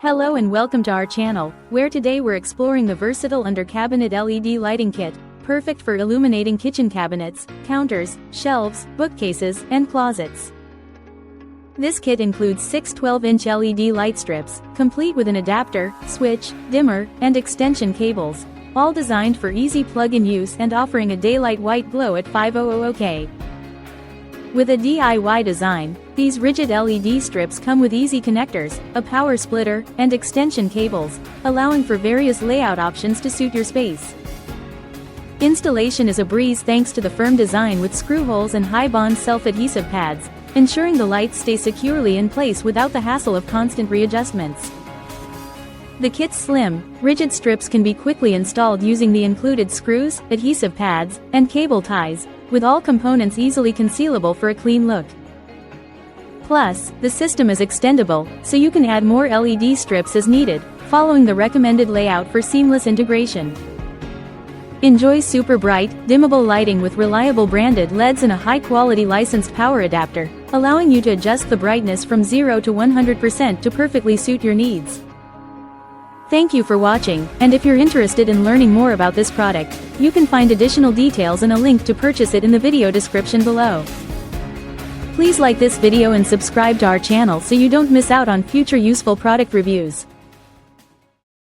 Hello and welcome to our channel, where today we're exploring the versatile under-cabinet LED lighting kit, perfect for illuminating kitchen cabinets, counters, shelves, bookcases, and closets. This kit includes 6 12-inch LED light strips, complete with an adapter, switch, dimmer, and extension cables, all designed for easy plug-in use and offering a daylight white glow at 500K. With a DIY design, these rigid LED strips come with easy connectors, a power splitter, and extension cables, allowing for various layout options to suit your space. Installation is a breeze thanks to the firm design with screw holes and high-bond self-adhesive pads, ensuring the lights stay securely in place without the hassle of constant readjustments. The kit's slim, rigid strips can be quickly installed using the included screws, adhesive pads, and cable ties, with all components easily concealable for a clean look. Plus, the system is extendable, so you can add more LED strips as needed, following the recommended layout for seamless integration. Enjoy super bright, dimmable lighting with reliable branded LEDs and a high-quality licensed power adapter, allowing you to adjust the brightness from 0 to 100% to perfectly suit your needs. Thank you for watching, and if you're interested in learning more about this product, you can find additional details and a link to purchase it in the video description below. Please like this video and subscribe to our channel so you don't miss out on future useful product reviews.